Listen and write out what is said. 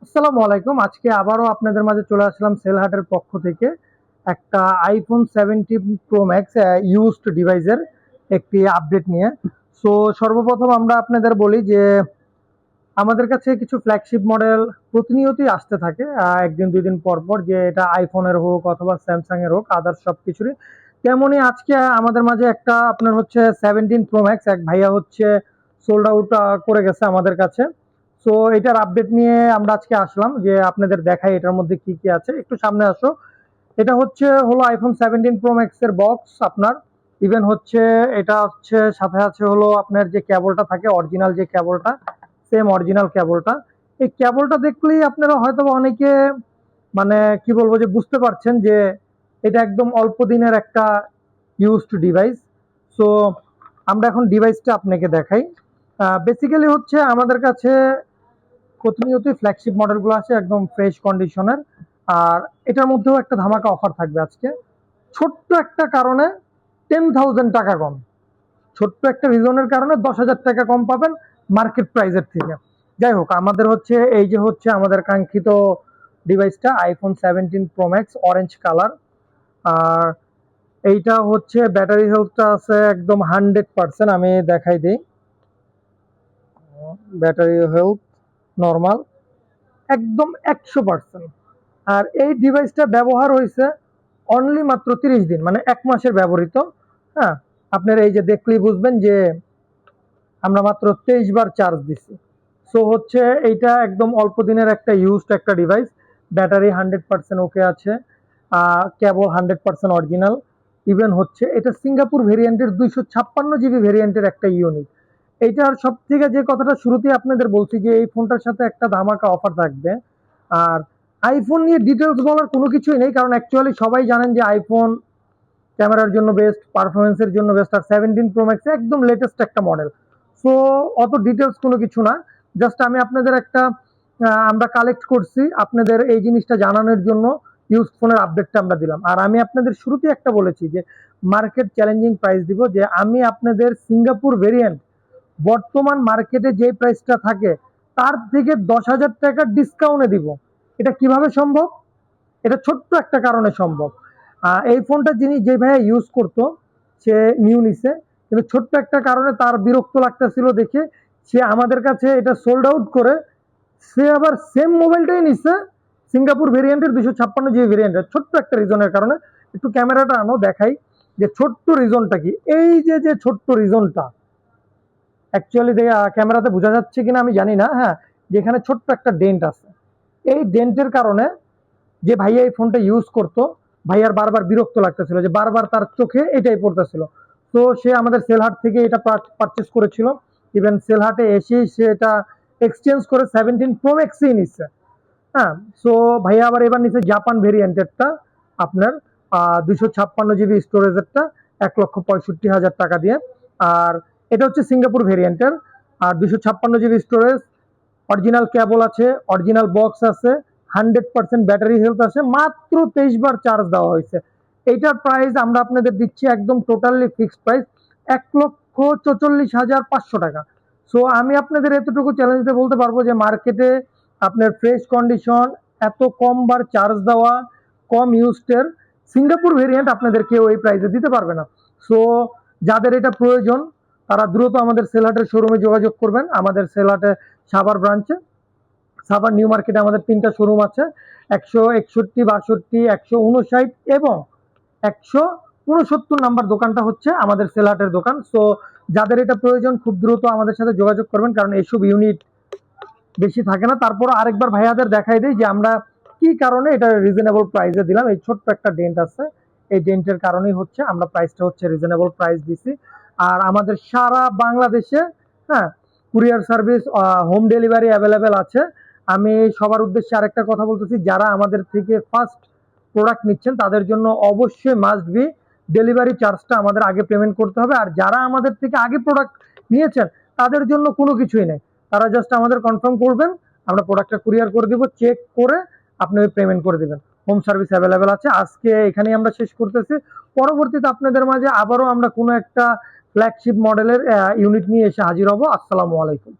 আসসালামু আলাইকুম। আজকে আবারও আপনাদের মাঝে চলে আসলাম সেলহাটের পক্ষ থেকে একটা iPhone 17 Pro Max ইউজড ডিভাইসের একটি আপডেট নিয়ে। সো সর্বপ্রথম আমরা আপনাদের বলি যে আমাদের কাছে কিছু ফ্ল্যাগশিপ মডেল প্রতিনিয়তই আসতে থাকে। ১ দিন ২ দিন পর, পর যে এটা iPhone-এর হোক অথবা Samsung এর হোক আদার্স সবকিছুরই। তেমনই আজকে আমাদের মাঝে একটা আপনার হচ্ছে 17 Pro Max এক ভাইয়া হচ্ছে সোল্ড আউট করে গেছে আমাদের কাছে। সো এটার আপডেট নিয়ে আমরা আজকে আসলাম যে আপনাদের দেখাই এটার মধ্যে কি, কি আছে। একটু সামনে আসো। এটা হলো iPhone 17 Pro Max এর বক্স আপনার। ইভেন হচ্ছে এটা হচ্ছে সাথে আছে হলো আপনার যে কেবলটা থাকে অরিজিনাল যে কেবলটা, সেম অরিজিনাল কেবলটা। এই কেবলটা দেখলেই আপনারা হয়তোবা অনেকে মানে কি বলবো যে বুঝতে পারছেন যে এটা একদম অল্প দিনের একটা ইউজড ডিভাইস। সো আমরা এখন ডিভাইসটা আপনাকে দেখাই। বেসিক্যালি হচ্ছে আমাদের কাছে প্রতিনিয়তই ফ্ল্যাগশিপ মডেলগুলো আছে একদম ফ্রেশ কন্ডিশনের। আর এটার মধ্যেও একটা ধামাকা অফার থাকবে আজকে। ছোট্ট একটা কারণে 10,000 টাকা কম। ছোট্ট একটা রিজনের কারণে 10,000 টাকা কম পাবেন মার্কেট প্রাইসের থেকে। যাই হোক, আমাদের হচ্ছে এই যে হচ্ছে আমাদের কাঙ্ক্ষিত ডিভাইসটা iPhone 17 Pro Max orange colour. আর এইটা হচ্ছে ব্যাটারি হেলথটা আছে একদম 100%। আমি দেখাই দিই। ব্যাটারি হেলথ নরমাল একদম 100%। আর এই ডিভাইসটা ব্যবহার হয়েছে অনলি মাত্র 30 দিন, মানে 1 মাসের ব্যবহৃত। হ্যাঁ, আপনারা এই যে দেখলেই বুঝবেন যে আমরা মাত্র 23 বার চার্জ দিছি। সো হচ্ছে এইটা একদম অল্প দিনের একটা ইউজড একটা ডিভাইস। ব্যাটারি 100% ওকে আছে, কেবল 100% অরিজিনাল। ইভেন হচ্ছে এটা সিঙ্গাপুর ভেরিয়েন্টের 256 জিবি ভেরিয়েন্টের একটা ইউনিট। এইটার সব থেকে যে কথাটা শুরুতেই আপনাদের বলছি যে এই ফোনটার সাথে একটা ধামাকা অফার থাকবে। আর আইফোন নিয়ে ডিটেলস বলার কোনো কিছুই নেই, কারণ অ্যাকচুয়ালি সবাই জানেন যে আইফোন ক্যামেরার জন্য বেস্ট, পারফরমেন্সের জন্য বেস্ট। আর 17 প্রো ম্যাক্স একদম লেটেস্ট একটা মডেল। সো অত ডিটেলস কোনো কিছু না। জাস্ট আমি আপনাদের একটা আমরা কালেক্ট করছি আপনাদের এই জিনিসটা জানানোর জন্য ইউজ ফোনের আপডেটটা আমরা দিলাম। আর আমি আপনাদের শুরুতেই একটা বলেছি যে মার্কেট চ্যালেঞ্জিং প্রাইস দিব, যে আমি আপনাদের সিঙ্গাপুর ভেরিয়েন্ট বর্তমান মার্কেটে যে প্রাইসটা থাকে তার থেকে 10,000 টাকা ডিসকাউন্টে দিব। এটা কিভাবে সম্ভব? এটা ছোট্ট একটা কারণে সম্ভব। এই ফোনটা যে ভাইয়া ইউজ করতো সে নিউ নিছে, কিন্তু ছোট্ট একটা কারণে তার বিরক্ত লাগতেছিল দেখে সে আমাদের কাছে এটা সোল্ড আউট করে সে আবার সেম মোবাইলটাই নিচ্ছে সিঙ্গাপুর ভেরিয়েন্টের 256 জিবি ভেরিয়েন্টের। ছোট্ট একটা রিজনের কারণে। একটু ক্যামেরাটা আনো দেখাই যে ছোট্ট রিজনটা কি। এই যে ছোট্ট রিজনটা অ্যাকচুয়ালি ক্যামেরাতে বোঝা যাচ্ছে কিনা আমি জানি না। হ্যাঁ, যেখানে ছোট্ট একটা ডেন্ট আছে, এই ডেন্টের কারণে যে ভাইয়া এই ফোনটা ইউজ করতো ভাইয়ার বারবার বিরক্ত লাগতেছিল, যে বারবার তার চোখে এটাই পড়তেছিল। তো সে আমাদের সেলহাট থেকে এটা পারচেস করেছিল। ইভেন সেলহাটে এসে সে এটা এক্সচেঞ্জ করে 17 প্রো ম্যাক্সই নিচ্ছে। হ্যাঁ, সো ভাইয়া আবার এবার নিচ্ছে জাপান ভেরিয়েন্টেরটা আপনার 256 জিবি স্টোরেজেরটা 1,65,000 টাকা দিয়ে। আর এটা হচ্ছে সিঙ্গাপুর ভেরিয়েন্টের। আর 256 জিবি স্টোরেজ, অরিজিনাল কেবল আছে, অরিজিনাল বক্স আছে, 100% ব্যাটারি হেলথ আছে, মাত্র 23 বার চার্জ দেওয়া হয়েছে। এইটার প্রাইস আমরা আপনাদের দিচ্ছি একদম টোটালি ফিক্সড প্রাইস 1,44,500 টাকা। সো আমি আপনাদের এতটুকু চ্যালেঞ্জ দিয়ে বলতে পারবো যে মার্কেটে আপনার ফ্রেশ কন্ডিশন, এত কম বার চার্জ দেওয়া, কম ইউজডের সিঙ্গাপুর ভেরিয়েন্ট আপনাদের কেউ এই প্রাইসে দিতে পারবে না। সো যাদের এটা প্রয়োজন তারা দ্রুত আমাদের সেলহাটের শোরুমে যোগাযোগ করবেন। আমাদের সেলহাটে সাভার ব্রাঞ্চে, সাভার নিউ মার্কেটে আমাদের 3টা শোরুম আছে, 161, 62, 159 এবং 169 নাম্বার দোকানটা হচ্ছে আমাদের সেলহাটের দোকান। সো যাদের এটা প্রয়োজন খুব দ্রুত আমাদের সাথে যোগাযোগ করবেন, কারণ এইসব ইউনিট বেশি থাকে না। তারপর আরেকবার ভাইয়াদের দেখাই দিই যে আমরা কি কারণে এটা রিজনেবল প্রাইসে দিলাম। এই ছোট্ট একটা ডেন্ট আছে, এই ডেন্টের কারণেই হচ্ছে আমরা প্রাইসটা হচ্ছে রিজনেবল প্রাইস দিছি। আর আমাদের সারা বাংলাদেশে হ্যাঁ courier service, home delivery available আছে। আমি সবার উদ্দেশ্যে আরেকটা কথা বলতেছি, যারা আমাদের থেকে ফার্স্ট প্রোডাক্ট নিচ্ছেন তাদের জন্য অবশ্যই মাস্ট বি ডেলিভারি চার্জটা আমাদের আগে পেমেন্ট করতে হবে। আর যারা আমাদের থেকে আগে প্রোডাক্ট নিয়েছেন তাদের জন্য কোনো কিছুই নেই, তারা জাস্ট আমাদের কনফার্ম করবেন, আমরা প্রোডাক্টটা কুরিয়ার করে দিব, চেক করে আপনি পেমেন্ট করে দিবেন। হোম সার্ভিস অ্যাভেলেবেল আছে। আজকে এখানেই আমরা শেষ করতেছি। পরবর্তীতে আপনাদের মাঝে আবারও আমরা কোনো একটা ফ্ল্যাগশিপ মডেলের ইউনিট নিয়ে এসে হাজির হব। আসসালামু আলাইকুম।